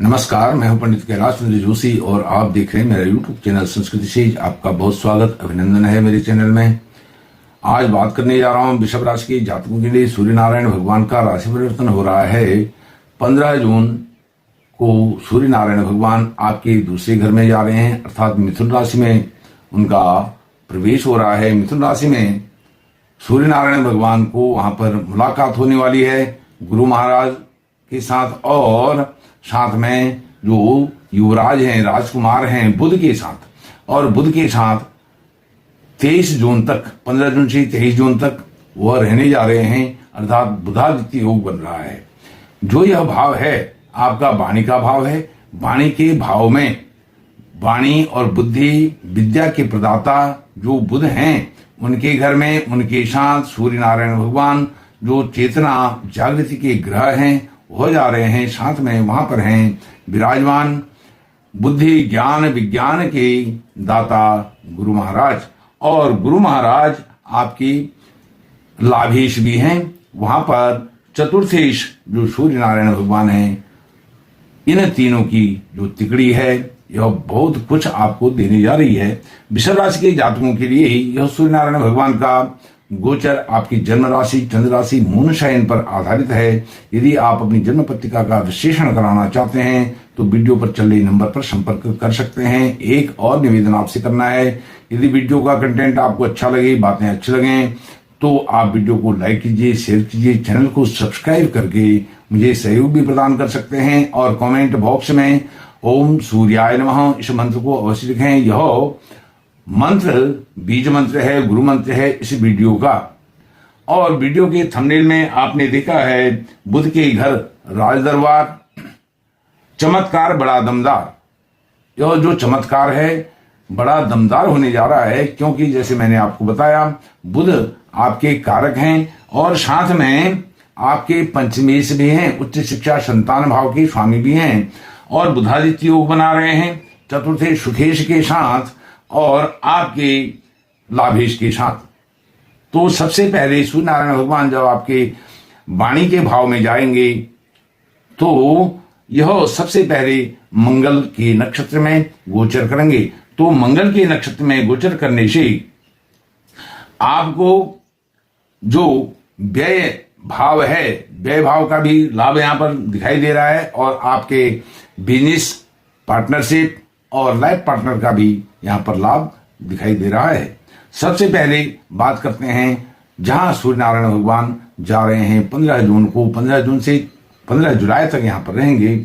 नमस्कार, मैं हूं पंडित कैलाश चंद्र जोशी और आप देख रहे हैं मेरा यूट्यूब चैनल संस्कृति से। आपका बहुत स्वागत अभिनंदन है मेरे चैनल में। आज बात करने जा रहा हूं वृषभ राशि के जातकों के लिए सूर्य नारायण भगवान का राशि परिवर्तन हो रहा है। 15 जून को सूर्य नारायण भगवान आपके दूसरे घर में जा रहे हैं, अर्थात मिथुन राशि में उनका प्रवेश हो रहा है। मिथुन राशि में सूर्य नारायण भगवान को वहां पर मुलाकात होने वाली है गुरु महाराज के साथ, और साथ में जो युवराज हैं, राजकुमार हैं बुध के साथ, और बुध के साथ 23 जून तक, 15 जून से 23 जून तक वह रहने जा रहे हैं, अर्थात बुधादित्य योग बन रहा है। जो यह भाव है आपका वाणी का भाव है। वाणी के भाव में वाणी और बुद्धि विद्या के प्रदाता जो बुध हैं उनके घर में, उनके साथ सूर्य नारायण भगवान जो चेतना जागृति के ग्रह हैं हो जा रहे हैं, साथ में वहां पर हैं विराजमान बुद्धि ज्ञान विज्ञान के दाता गुरु महाराज, और गुरु महाराज आपकी लाभेश भी हैं। वहां पर चतुर्थेश जो सूर्य नारायण भगवान हैं, इन तीनों की जो तिकड़ी है यह बहुत कुछ आपको देने जा रही है। वृषभ राशि के जातकों के लिए ही यह सूर्य नारायण भगवान का गोचर आपकी जन्म राशि चंद्र राशि मून शयन पर आधारित है। यदि आप अपनी जन्म पत्रिका का विश्लेषण कराना चाहते हैं तो वीडियो पर चल रही नंबर पर संपर्क कर सकते हैं। एक और निवेदन आपसे करना है, यदि वीडियो का कंटेंट आपको अच्छा लगे, बातें अच्छी लगें, तो आप वीडियो को लाइक कीजिए, शेयर कीजिए, चैनल को सब्सक्राइब करके मुझे सहयोग भी प्रदान कर सकते हैं, और कमेंट बॉक्स में ओम सूर्याय नमः इस मंत्र को अवश्य लिखें। यह मंत्र बीज मंत्र है, गुरु मंत्र है इस वीडियो का। और वीडियो के थंबनेल में आपने देखा है बुध के घर राजदरबार, चमत्कार बड़ा दमदार। यह जो चमत्कार है बड़ा दमदार होने जा रहा है, क्योंकि जैसे मैंने आपको बताया बुध आपके कारक हैं और साथ में आपके पंचमेश भी हैं, उच्च शिक्षा संतान भाव के स्वामी भी हैं, और बुधादित्य योग बना रहे हैं चतुर्थे सुखेश के साथ और आपके लाभेश के साथ। तो सबसे पहले सूर्य नारायण भगवान जब आपके वाणी के भाव में जाएंगे तो यह सबसे पहले मंगल के नक्षत्र में गोचर करेंगे। तो मंगल के नक्षत्र में गोचर करने से आपको जो व्यय भाव है, व्यय भाव का भी लाभ यहां पर दिखाई दे रहा है, और आपके बिजनेस पार्टनरशिप और लाइफ पार्टनर का भी यहां पर लाभ दिखाई दे रहा है। सबसे पहले बात करते हैं जहां सूर्य नारायण भगवान जा रहे हैं 15 जून को, 15 जून से 15 जुलाई तक यहां पर रहेंगे।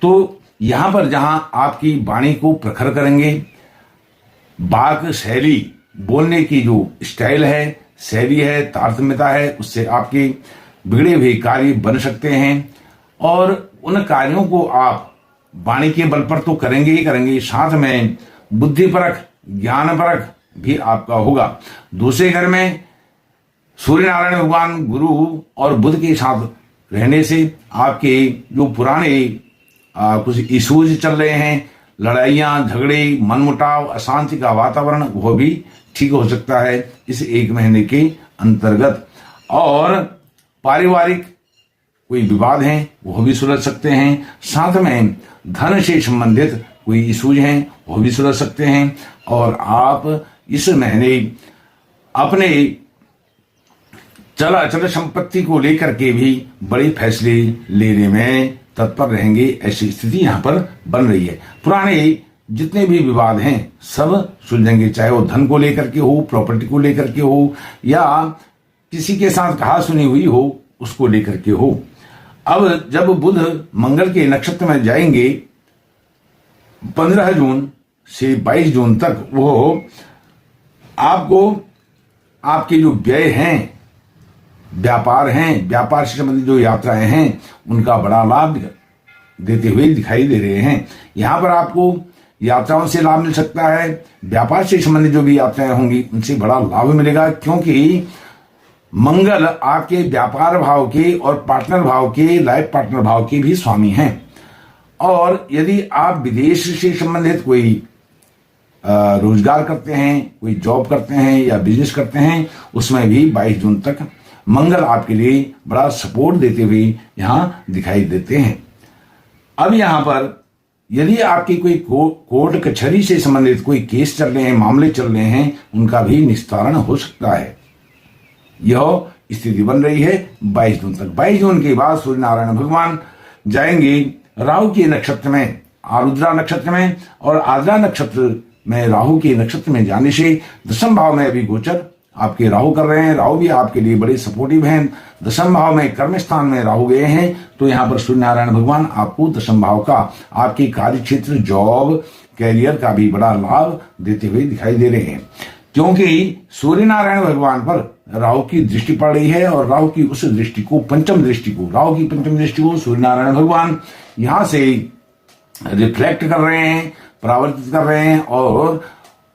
तो यहां पर जहां आपकी वाणी को प्रखर करेंगे, वाक शैली बोलने की जो स्टाइल है, शैली है, तारतम्यता है, उससे आपके बिगड़े हुए कार्य बन सकते हैं, और उन कार्यों को आप वाणी के बल पर तो करेंगे ही करेंगे, साथ में बुद्धिपरक ज्ञानपरक भी आपका होगा। दूसरे घर में सूर्य नारायण भगवान गुरु और बुध के साथ रहने से आपके जो पुराने कुछ इश्यूज चल रहे हैं, लड़ाइयां झगड़े मनमुटाव अशांति का वातावरण, वह भी ठीक हो सकता है इस एक महीने के अंतर्गत। और पारिवारिक कोई विवाद हैं वो भी सुलझ सकते हैं, साथ में धन से संबंधित कोई इश्यूज हैं वो भी सुलझ सकते हैं, और आप इस महीने अपने चल अचल संपत्ति को लेकर के भी बड़े फैसले लेने में तत्पर रहेंगे। ऐसी स्थिति यहां पर बन रही है। पुराने जितने भी विवाद हैं सब सुलझेंगे, चाहे वो धन को लेकर के हो, प्रॉपर्टी को लेकर के हो, या किसी के साथ कहा सुनी हुई हो उसको लेकर के हो। अब जब बुध मंगल के नक्षत्र में जाएंगे 15 जून से 22 जून तक, वो आपको आपके जो व्यय हैं, व्यापार हैं, व्यापार से संबंधित जो यात्राएं हैं उनका बड़ा लाभ देते हुए दिखाई दे रहे हैं। यहां पर आपको यात्राओं से लाभ मिल सकता है, व्यापार से संबंधित जो भी यात्राएं होंगी उनसे बड़ा लाभ मिलेगा, क्योंकि मंगल आपके व्यापार भाव के और पार्टनर भाव के, लाइफ पार्टनर भाव के भी स्वामी हैं। और यदि आप विदेश से संबंधित कोई रोजगार करते हैं, कोई जॉब करते हैं या बिजनेस करते हैं, उसमें भी 22 जून तक मंगल आपके लिए बड़ा सपोर्ट देते हुए यहां दिखाई देते हैं। अब यहां पर यदि आपकी कोई कोर्ट कचहरी से संबंधित कोई केस चल रहे हैं, मामले चल रहे हैं, उनका भी निस्तारण हो सकता है। यह स्थिति बन रही है 22 जून तक। 22 जून के बाद सूर्य नारायण भगवान जाएंगे राहु के नक्षत्र में, आरुद्रा नक्षत्र में, और आद्रा नक्षत्र में राहु के नक्षत्र में जाने से दशम भाव में अभी गोचर आपके राहु कर रहे हैं। राहु भी आपके लिए बड़े सपोर्टिव हैं। दशम भाव में कर्म स्थान में राहु गए हैं, तो यहां पर सूर्य नारायण भगवान आपको दशम भाव का, आपके कार्य क्षेत्र, जॉब, कैरियर का भी बड़ा लाभ देते हुए दिखाई दे रहे हैं, क्योंकि सूर्य नारायण भगवान पर राहु की दृष्टि पड़ रही है। और राहु की उस दृष्टि को, पंचम दृष्टि को, राहु की पंचम दृष्टि को सूर्य नारायण भगवान यहां से रिफ्लेक्ट कर रहे हैं, परावर्तित कर रहे हैं, और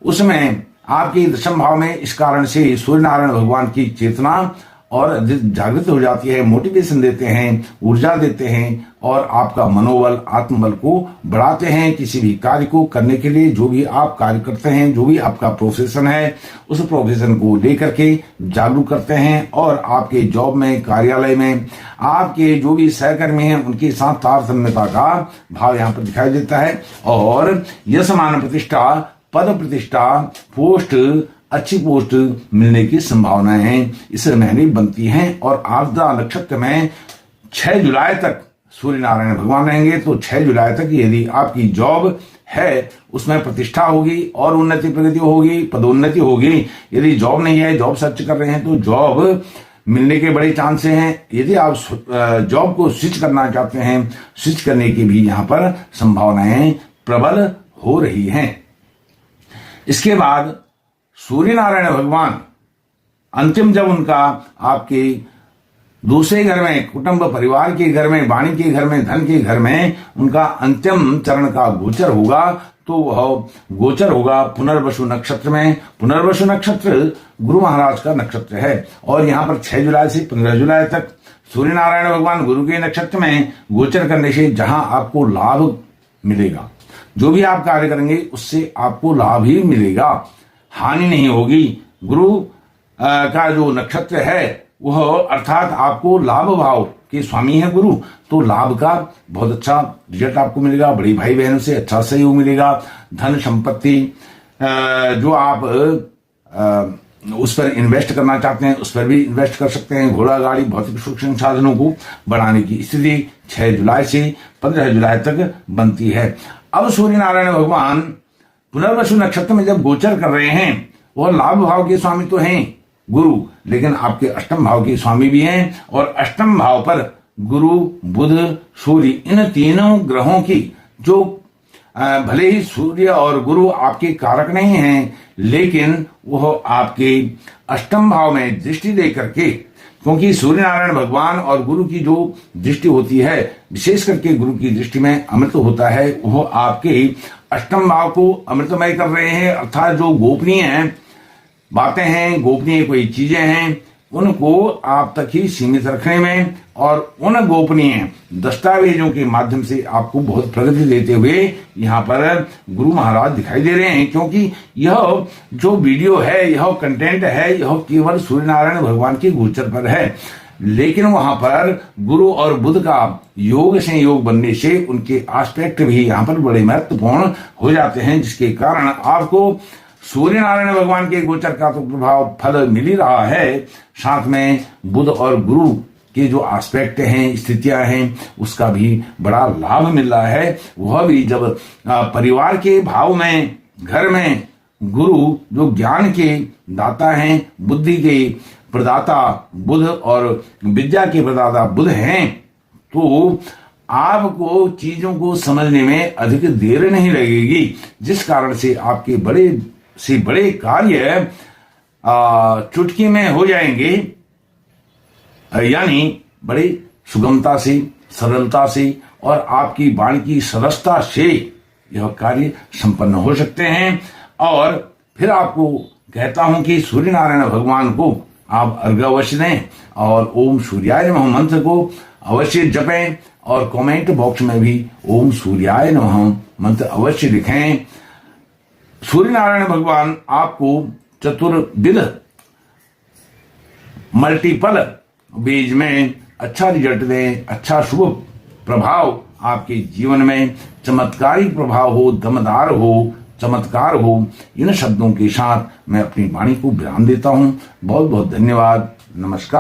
उसमें आपके दशम भाव में इस कारण से सूर्य नारायण भगवान की चेतना और जागृत हो जाती है, मोटिवेशन देते हैं, ऊर्जा देते हैं, और आपका मनोबल, आत्मबल को बढ़ाते हैं किसी भी कार्य को करने के लिए। जो भी आप कार्य करते हैं, जो भी आपका प्रोफेशन है, उस प्रोफेशन को लेकर के जागरूक करते हैं, और आपके जॉब में, कार्यालय में आपके जो भी सहकर्मी हैं उनके साथ तारतम्यता का भाव यहाँ पर दिखाई देता है। और यश, मान, प्रतिष्ठा, पद प्रतिष्ठा, पोस्ट, अच्छी पोस्ट मिलने की संभावनाएं इस महीने बनती हैं। और आर्द्रा नक्षत्र में 6 जुलाई तक सूर्य नारायण भगवान रहेंगे, तो 6 जुलाई तक यदि आपकी जॉब है उसमें प्रतिष्ठा होगी और उन्नति प्रगति होगी, पदोन्नति होगी। यदि जॉब नहीं है, जॉब सर्च कर रहे हैं, तो जॉब मिलने के बड़े चांसेस हैं। यदि आप जॉब को स्विच करना चाहते हैं, स्विच करने की भी यहाँ पर संभावनाएं प्रबल हो रही हैं। इसके बाद सूर्य नारायण भगवान अंतिम, जब उनका आपके दूसरे घर में, कुटुंब परिवार के घर में, वाणी के घर में, धन के घर में उनका अंतिम चरण का गोचर होगा, तो वह गोचर होगा पुनर्वसु नक्षत्र में। पुनर्वसु नक्षत्र गुरु महाराज का नक्षत्र है, और यहाँ पर 6 जुलाई से 15 जुलाई तक सूर्य नारायण भगवान गुरु के नक्षत्र में गोचर करने से जहां आपको लाभ मिलेगा, जो भी आप कार्य करेंगे उससे आपको लाभ ही मिलेगा, हानि नहीं होगी। गुरु का जो नक्षत्र है वह, अर्थात आपको लाभ भाव के स्वामी है गुरु, तो लाभ का बहुत अच्छा रिजल्ट आपको मिलेगा। बड़ी भाई बहनों से अच्छा सहयोग मिलेगा। धन संपत्ति जो आप उस पर इन्वेस्ट करना चाहते हैं, उस पर भी इन्वेस्ट कर सकते हैं। घोड़ा गाड़ी, भौतिक सुख संसाधनों को बढ़ाने की स्थिति 6 जुलाई से 15 जुलाई तक बनती है। अब सूर्य नारायण भगवान पुनर्वसु नक्षत्र में जब गोचर कर रहे हैं, वह लाभ भाव के स्वामी तो हैं गुरु, लेकिन आपके अष्टम भाव के स्वामी भी हैं। और अष्टम भाव पर गुरु, बुध, सूर्य, इन तीनों ग्रहों की जो भले ही सूर्य और गुरु आपके कारक नहीं हैं, लेकिन वह आपके अष्टम भाव में दृष्टि दे करके, क्योंकि सूर्य नारायण भगवान और गुरु की जो दृष्टि होती है, विशेष करके गुरु की दृष्टि में अमृत होता है, वह आपके अष्टम भाव को अमृतमय कर रहे हैं। अर्थात जो गोपनीय बातें हैं, गोपनीय कोई चीजें हैं, उनको आप तक ही सीमित रखने में और उन गोपनीय दस्तावेजों के माध्यम से आपको बहुत प्रगति देते हुए यहाँ पर गुरु महाराज दिखाई दे रहे हैं। क्योंकि यह जो वीडियो है, यह कंटेंट है, यह केवल सूर्य नारायण भगवान के गोचर पर है, लेकिन वहां पर गुरु और बुध का योग से योग बनने से उनके एस्पेक्ट भी यहाँ पर बड़े महत्वपूर्ण हो जाते हैं, जिसके कारण आपको सूर्य नारायण भगवान के गोचर का तो प्रभाव फल मिल ही रहा है, साथ में बुध और गुरु के जो एस्पेक्ट हैं, स्थितियां हैं, उसका भी बड़ा लाभ मिल रहा है। वह भी जब परिवार के भाव में, घर में गुरु जो ज्ञान के दाता हैं, बुद्धि के प्रदाता बुध और विद्या के प्रदाता बुध हैं, तो आपको चीजों को समझने में अधिक देर नहीं लगेगी, जिस कारण से आपके बड़े से बड़े कार्य चुटकी में हो जाएंगे, यानी बड़ी सुगमता से, सरलता से और आपकी वाणी की सरसता से यह कार्य संपन्न हो सकते हैं। और फिर आपको कहता हूं कि सूर्य नारायण भगवान को आप अर्घ्य अवश्य दें और ओम सूर्याय नमः मंत्र को अवश्य जपें, और कमेंट बॉक्स में भी ओम सूर्याय नमः मंत्र अवश्य लिखें। सूर्य नारायण भगवान आपको चतुर्विध मल्टीपल बीज में अच्छा रिजल्ट दें, अच्छा शुभ प्रभाव आपके जीवन में चमत्कारी प्रभाव हो, दमदार हो, चमत्कार हो। इन शब्दों के साथ मैं अपनी वाणी को विराम देता हूं। बहुत बहुत धन्यवाद। नमस्कार।